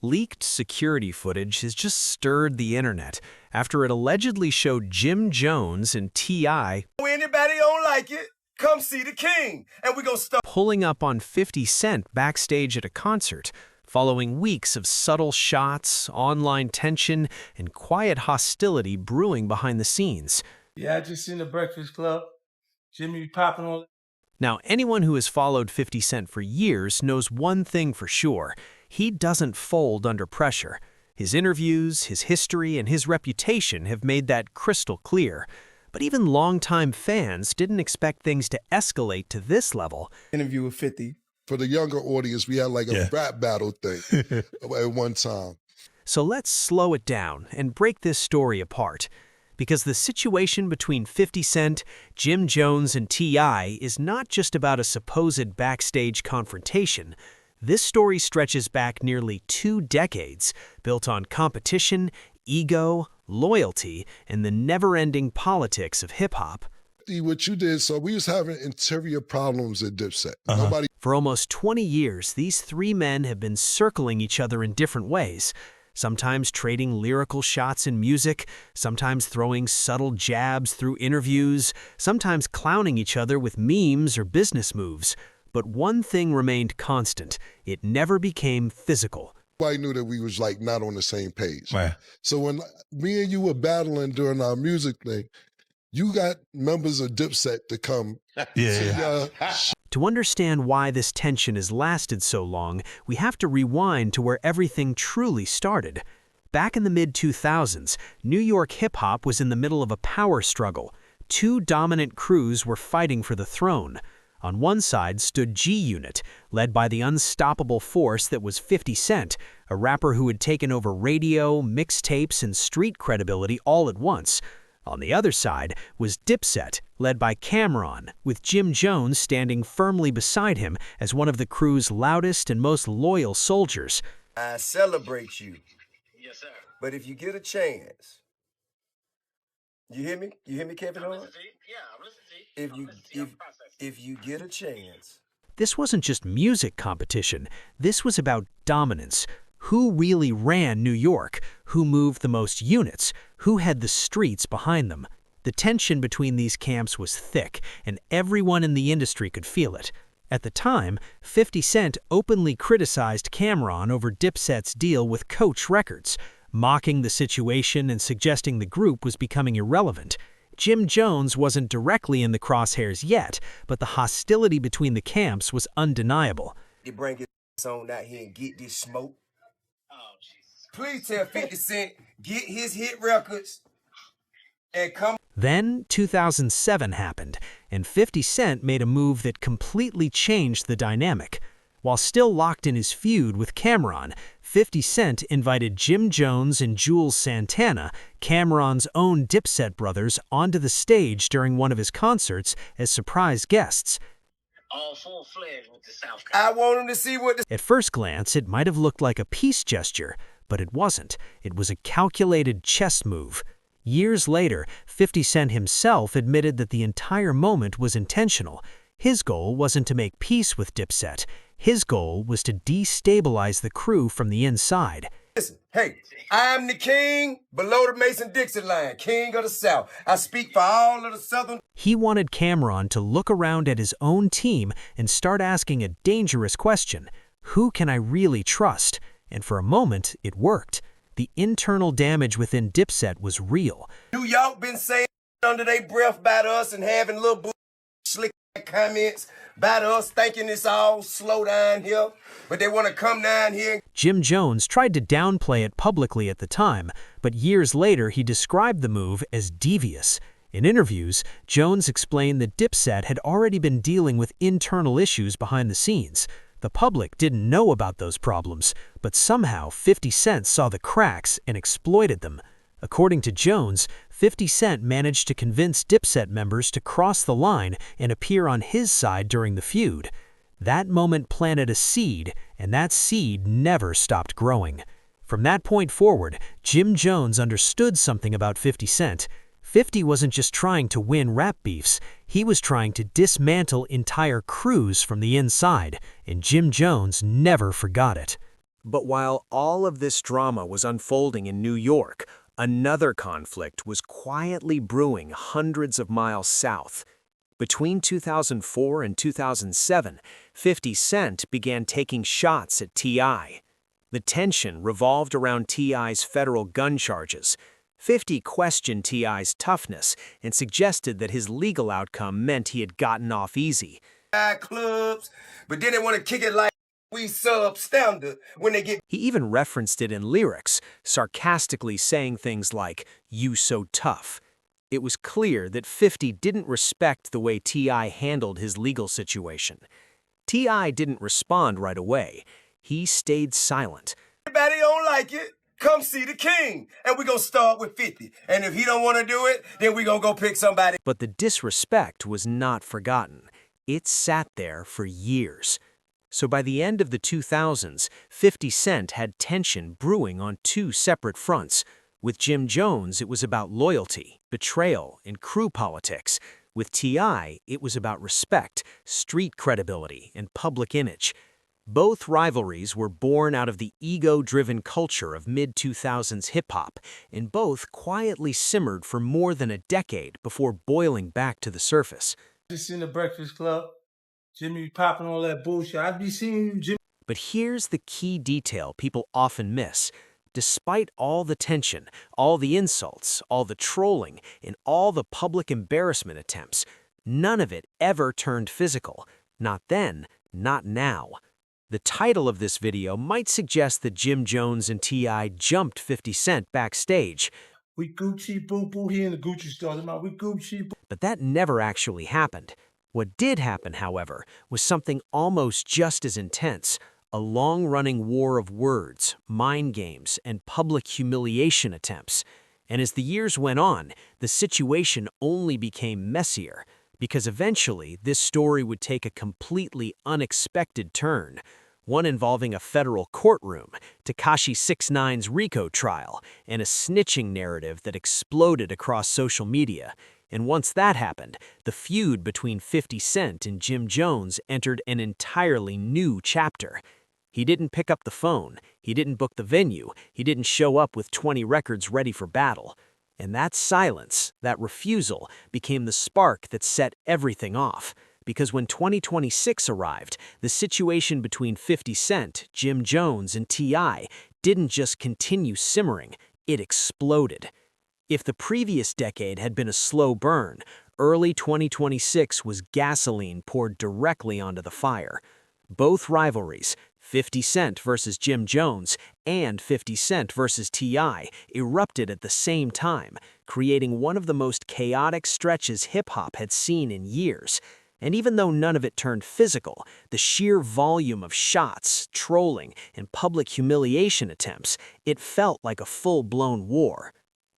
Leaked security footage has just stirred the internet after it allegedly showed Jim Jones and T.I. Anybody don't like it, come see the king, and we gonna start pulling up on 50 Cent backstage at a concert, following weeks of subtle shots, online tension, and quiet hostility brewing behind the scenes. Yeah, I just seen the Breakfast Club. Jimmy popping on. Now, anyone who has followed 50 Cent for years knows one thing for sure. He doesn't fold under pressure. His interviews, his history, and his reputation have made that crystal clear. But even longtime fans didn't expect things to escalate to this level. Interview with 50. For the younger audience, we had like a rap battle thing at one time. So let's slow it down and break this story apart. Because the situation between 50 Cent, Jim Jones, and T.I. is not just about a supposed backstage confrontation. This story stretches back nearly 2 decades, built on competition, ego, loyalty, and the never-ending politics of hip-hop. What you did, so we was having interior problems at Dipset. For almost 20 years, these 3 men have been circling each other in different ways. Sometimes trading lyrical shots in music, sometimes throwing subtle jabs through interviews, sometimes clowning each other with memes or business moves. But one thing remained constant. It never became physical. I knew that we was like not on the same page. Right. So when me and you were battling during our music thing, you got members of Dipset to come. To understand why this tension has lasted so long, we have to rewind to where everything truly started. Back in the mid-2000s, New York hip-hop was in the middle of a power struggle. 2 dominant crews were fighting for the throne. On one side stood GUnit, led by the unstoppable force that was 50 Cent, a rapper who had taken over radio, mixtapes, and street credibility all at once. On the other side was Dipset, led by Cameron, with Jim Jones standing firmly beside him as one of the crew's loudest and most loyal soldiers. I celebrate you. Yes, sir. But if you get a chance, you hear me? You hear me, Kevin? I'm listening to you. Yeah, I'm listening to you. If you get a chance. This wasn't just music competition. This was about dominance. Who really ran New York? Who moved the most units? Who had the streets behind them? The tension between these camps was thick, and everyone in the industry could feel it. At the time, 50 Cent openly criticized Cameron over Dipset's deal with Coach Records, mocking the situation and suggesting the group was becoming irrelevant. Jim Jones wasn't directly in the crosshairs yet, but the hostility between the camps was undeniable. You bring his on out here and get this smoke. Oh, Jesus. Please tell 50 Cent, get his hit records and come. Then 2007 happened, and 50 Cent made a move that completely changed the dynamic. While still locked in his feud with Cameron, 50 Cent invited Jim Jones and Jules Santana, Cameron's own Dipset brothers, onto the stage during one of his concerts as surprise guests. All full-fledged with the South. I want him to see what the... At first glance, it might have looked like a peace gesture, but it wasn't. It was a calculated chess move. Years later, 50 Cent himself admitted that the entire moment was intentional. His goal wasn't to make peace with Dipset. His goal was to destabilize the crew from the inside. Listen, hey, I'm the king below the Mason-Dixon line, king of the South. I speak for all of the Southern... He wanted Cameron to look around at his own team and start asking a dangerous question. Who can I really trust? And for a moment, it worked. The internal damage within Dipset was real. New York been saying under their breath about us and having little slick comments about us, thinking it's all slow down here, but they want to come down here. Jim Jones tried to downplay it publicly at the time, but years later he described the move as devious. In interviews, Jones explained that Dipset had already been dealing with internal issues behind the scenes. The public didn't know about those problems, but somehow 50 Cent saw the cracks and exploited them. According to Jones, 50 Cent managed to convince Dipset members to cross the line and appear on his side during the feud. That moment planted a seed, and that seed never stopped growing. From that point forward, Jim Jones understood something about 50 Cent. 50 wasn't just trying to win rap beefs, he was trying to dismantle entire crews from the inside, and Jim Jones never forgot it. But while all of this drama was unfolding in New York, another conflict was quietly brewing hundreds of miles south. Between 2004 and 2007, 50 Cent began taking shots at T.I. The tension revolved around T.I.'s federal gun charges. 50 questioned T.I.'s toughness and suggested that his legal outcome meant he had gotten off easy. Clubs, but then they want to kick it like we substandard when they get. He even referenced it in lyrics, sarcastically saying things like, "You so tough." It was clear that 50 didn't respect the way T.I. handled his legal situation. T.I. didn't respond right away. He stayed silent. Everybody don't like it. Come see the king. And we're going to start with 50. And if he don't want to do it, then we're going to go pick somebody. But the disrespect was not forgotten. It sat there for years. So by the end of the 2000s, 50 Cent had tension brewing on two separate fronts. With Jim Jones, it was about loyalty, betrayal, and crew politics. With T.I., it was about respect, street credibility, and public image. Both rivalries were born out of the ego-driven culture of mid-2000s hip-hop, and both quietly simmered for more than a decade before boiling back to the surface. Just in the Breakfast Club, Jimmy popping all that bullshit. I be seeing you, Jimmy. But here's the key detail people often miss. Despite all the tension, all the insults, all the trolling, and all the public embarrassment attempts, none of it ever turned physical. Not then, not now. The title of this video might suggest that Jim Jones and T.I. jumped 50 Cent backstage. We Gucci boo-boo here in the Gucci store. We Gucci boo. But that never actually happened. What did happen, however, was something almost just as intense. A long-running war of words, mind games, and public humiliation attempts. And as the years went on, the situation only became messier, because eventually this story would take a completely unexpected turn, one involving a federal courtroom, Tekashi 6ix9ine's RICO trial, and a snitching narrative that exploded across social media. And once that happened, the feud between 50 Cent and Jim Jones entered an entirely new chapter. He didn't pick up the phone, he didn't book the venue, he didn't show up with 20 records ready for battle. And that silence, that refusal, became the spark that set everything off. Because when 2026 arrived, the situation between 50 Cent, Jim Jones, and T.I. didn't just continue simmering, it exploded. If the previous decade had been a slow burn, early 2026 was gasoline poured directly onto the fire. Both rivalries, 50 Cent versus Jim Jones and 50 Cent versus T.I., erupted at the same time, creating one of the most chaotic stretches hip-hop had seen in years. And even though none of it turned physical, the sheer volume of shots, trolling, and public humiliation attempts, it felt like a full-blown war.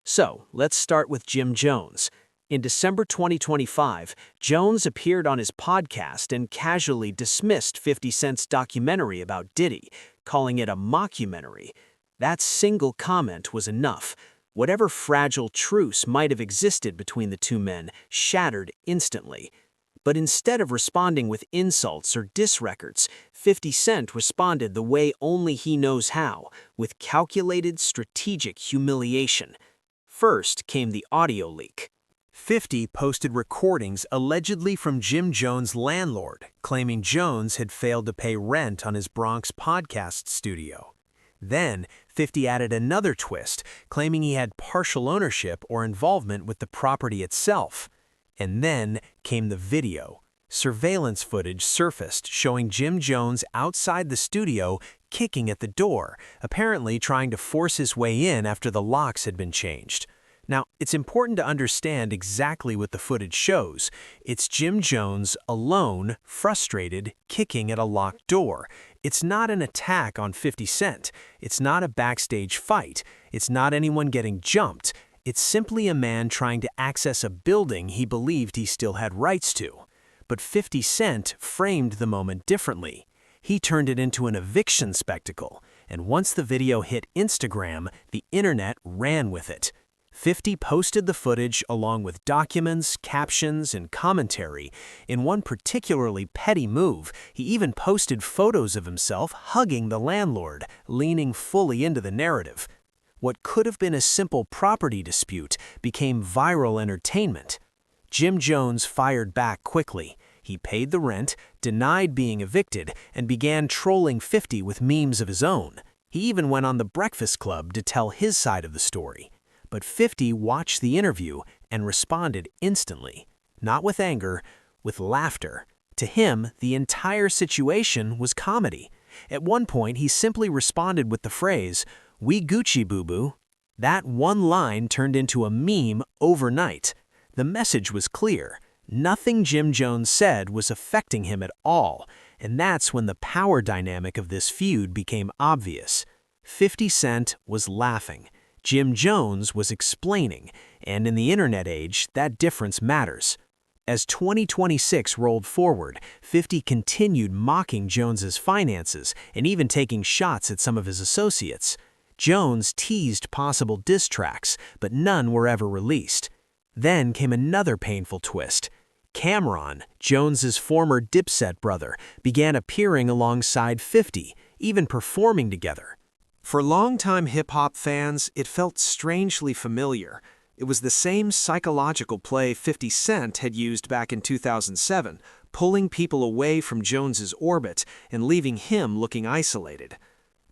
So, let's start with Jim Jones. In December 2025, Jones appeared on his podcast and casually dismissed 50 Cent's documentary about Diddy, calling it a mockumentary. That single comment was enough. Whatever fragile truce might have existed between the two men shattered instantly. But instead of responding with insults or diss records, 50 Cent responded the way only he knows how, with calculated, strategic humiliation. First came the audio leak. 50 posted recordings allegedly from Jim Jones' landlord, claiming Jones had failed to pay rent on his Bronx podcast studio. Then, 50 added another twist, claiming he had partial ownership or involvement with the property itself. And then came the video. Surveillance footage surfaced showing Jim Jones outside the studio kicking at the door, apparently trying to force his way in after the locks had been changed. Now, it's important to understand exactly what the footage shows. It's Jim Jones, alone, frustrated, kicking at a locked door. It's not an attack on 50 Cent. It's not a backstage fight. It's not anyone getting jumped. It's simply a man trying to access a building he believed he still had rights to. But 50 Cent framed the moment differently. He turned it into an eviction spectacle, and once the video hit Instagram, the internet ran with it. 50 posted the footage along with documents, captions, and commentary. In one particularly petty move, he even posted photos of himself hugging the landlord, leaning fully into the narrative. What could have been a simple property dispute became viral entertainment. Jim Jones fired back quickly. He paid the rent, denied being evicted, and began trolling 50 with memes of his own. He even went on The Breakfast Club to tell his side of the story. But 50 watched the interview and responded instantly. Not with anger, with laughter. To him, the entire situation was comedy. At one point, he simply responded with the phrase, "We Gucci boo-boo." That one line turned into a meme overnight. The message was clear. Nothing Jim Jones said was affecting him at all, and that's when the power dynamic of this feud became obvious. 50 Cent was laughing. Jim Jones was explaining, and in the internet age, that difference matters. As 2026 rolled forward, 50 continued mocking Jones's finances and even taking shots at some of his associates. Jones teased possible diss tracks, but none were ever released. Then came another painful twist. Cameron, Jones's former Dipset brother, began appearing alongside 50, even performing together. For longtime hip-hop fans, it felt strangely familiar. It was the same psychological play 50 Cent had used back in 2007, pulling people away from Jones's orbit and leaving him looking isolated.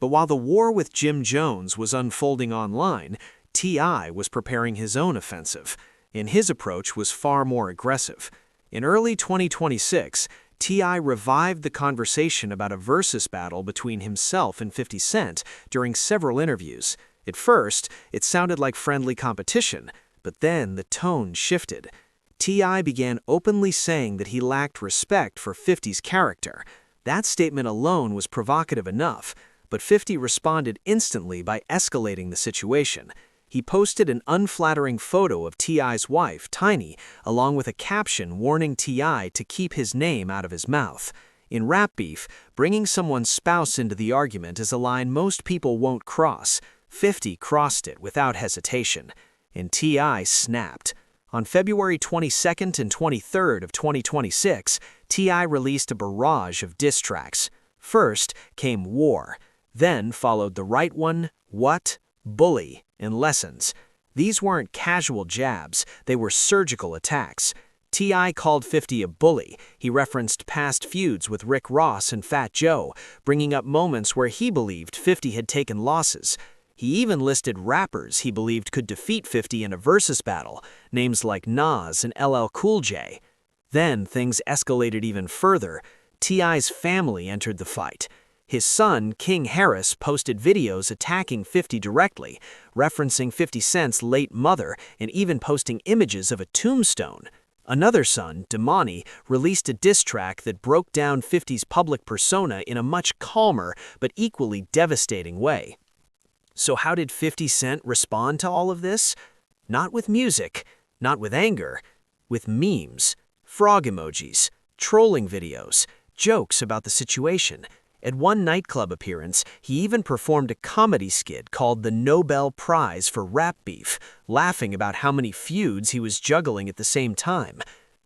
But while the war with Jim Jones was unfolding online, T.I was preparing his own offensive, and his approach was far more aggressive. In early 2026, T.I revived the conversation about a Verzuz battle between himself and 50 Cent during several interviews. At first, it sounded like friendly competition, but then the tone shifted. T.I began openly saying that he lacked respect for 50's character. That statement alone was provocative enough, but 50 responded instantly by escalating the situation. He posted an unflattering photo of T.I.'s wife, Tiny, along with a caption warning T.I to keep his name out of his mouth. In rap beef, bringing someone's spouse into the argument is a line most people won't cross. 50 crossed it without hesitation, and T.I snapped. On February 22nd and 23rd of 2026, T.I released a barrage of diss tracks. First came War, then followed The Right One, What, Bully, and Lessons. These weren't casual jabs, they were surgical attacks. T.I called 50 a bully. He referenced past feuds with Rick Ross and Fat Joe, bringing up moments where he believed 50 had taken losses. He even listed rappers he believed could defeat 50 in a Verzuz battle, names like Nas and LL Cool J. Then things escalated even further. T.I.'s family entered the fight. His son, King Harris, posted videos attacking 50 directly, referencing 50 Cent's late mother and even posting images of a tombstone. Another son, Damani, released a diss track that broke down 50's public persona in a much calmer but equally devastating way. So how did 50 Cent respond to all of this? Not with music, not with anger, with memes, frog emojis, trolling videos, jokes about the situation. At one nightclub appearance, he even performed a comedy skit called the Nobel Prize for Rap Beef, laughing about how many feuds he was juggling at the same time.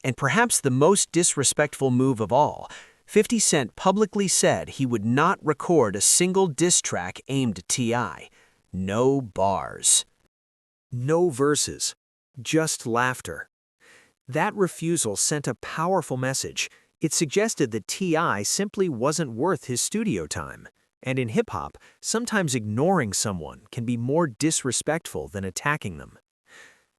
And perhaps the most disrespectful move of all, 50 Cent publicly said he would not record a single diss track aimed at T.I. No bars. No verses. Just laughter. That refusal sent a powerful message. It suggested that T.I simply wasn't worth his studio time. And in hip-hop, sometimes ignoring someone can be more disrespectful than attacking them.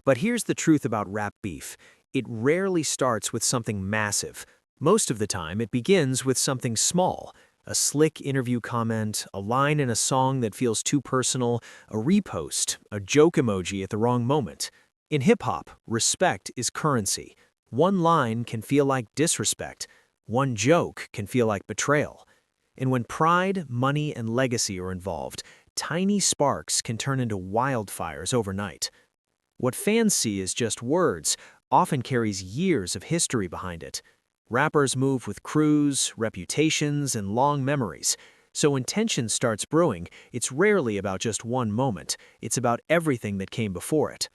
But here's the truth about rap beef. It rarely starts with something massive. Most of the time, it begins with something small. A slick interview comment, a line in a song that feels too personal, a repost, a joke emoji at the wrong moment. In hip-hop, respect is currency. One line can feel like disrespect. One joke can feel like betrayal. And when pride, money, and legacy are involved, tiny sparks can turn into wildfires overnight. What fans see as just words often carries years of history behind it. Rappers move with crews, reputations, and long memories. So when tension starts brewing, it's rarely about just one moment. It's about everything that came before it.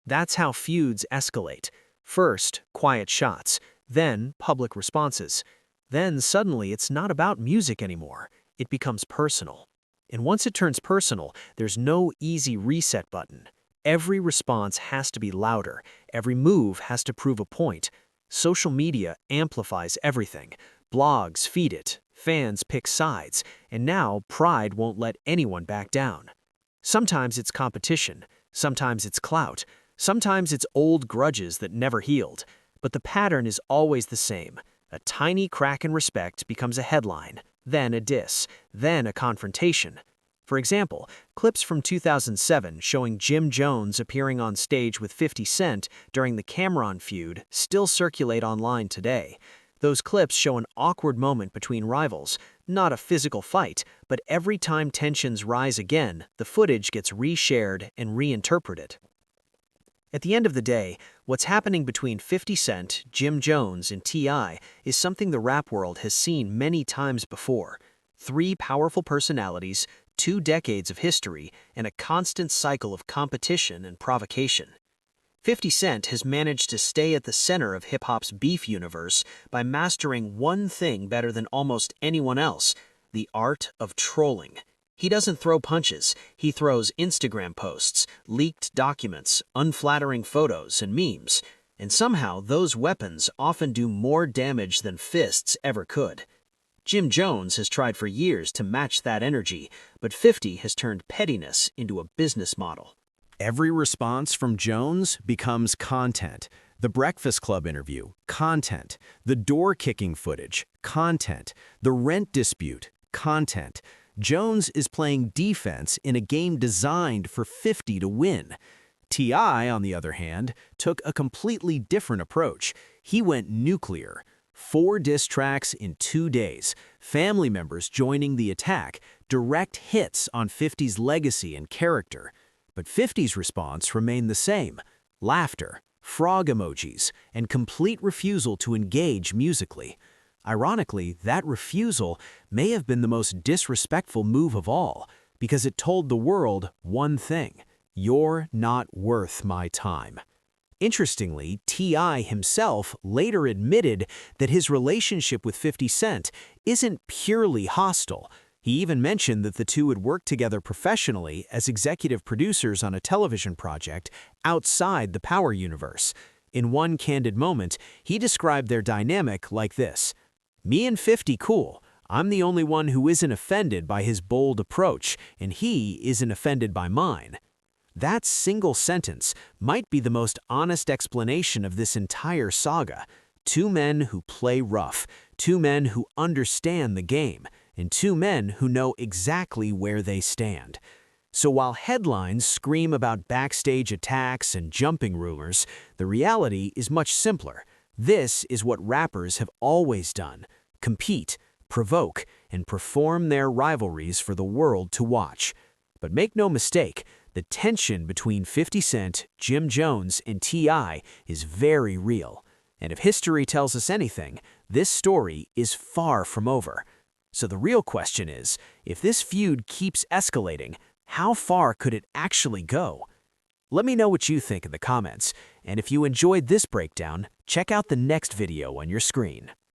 That's how feuds escalate. First, quiet shots, then public responses. Then suddenly it's not about music anymore. It becomes personal. And once it turns personal, there's no easy reset button. Every response has to be louder. Every move has to prove a point. Social media amplifies everything. Blogs feed it. Fans pick sides. And now pride won't let anyone back down. Sometimes it's competition. Sometimes it's clout. Sometimes it's old grudges that never healed. But the pattern is always the same. A tiny crack in respect becomes a headline, then a diss, then a confrontation. For example, clips from 2007 showing Jim Jones appearing on stage with 50 Cent during the Cameron feud still circulate online today. Those clips show an awkward moment between rivals, not a physical fight, but every time tensions rise again, the footage gets reshared and reinterpreted. At the end of the day, what's happening between 50 Cent, Jim Jones, and T.I. is something the rap world has seen many times before. 3 powerful personalities, 2 decades of history, and a constant cycle of competition and provocation. 50 Cent has managed to stay at the center of hip-hop's beef universe by mastering one thing better than almost anyone else: the art of trolling. He doesn't throw punches, he throws Instagram posts, leaked documents, unflattering photos, and memes. And somehow those weapons often do more damage than fists ever could. Jim Jones has tried for years to match that energy, but 50 has turned pettiness into a business model. Every response from Jones becomes content. The Breakfast Club interview, content. The door-kicking footage, content. The rent dispute, content. Jones is playing defense in a game designed for 50 to win. T.I., on the other hand, took a completely different approach. He went nuclear. 4 diss tracks in 2 days, family members joining the attack, direct hits on 50's legacy and character. But 50's response remained the same: laughter, frog emojis, and complete refusal to engage musically. Ironically, that refusal may have been the most disrespectful move of all, because it told the world one thing: you're not worth my time. Interestingly, T.I. himself later admitted that his relationship with 50 Cent isn't purely hostile. He even mentioned that the two had worked together professionally as executive producers on a television project outside the Power universe. In one candid moment, he described their dynamic like this: "Me and 50 cool. I'm the only one who isn't offended by his bold approach, and he isn't offended by mine." That single sentence might be the most honest explanation of this entire saga. 2 men who play rough, 2 men who understand the game, and 2 men who know exactly where they stand. So while headlines scream about backstage attacks and jumping rumors, the reality is much simpler. This is what rappers have always done: compete, provoke, and perform their rivalries for the world to watch. But make no mistake, the tension between 50 Cent, Jim Jones, and T.I. is very real. And if history tells us anything, this story is far from over. So the real question is, if this feud keeps escalating, how far could it actually go? Let me know what you think in the comments, and if you enjoyed this breakdown, check out the next video on your screen.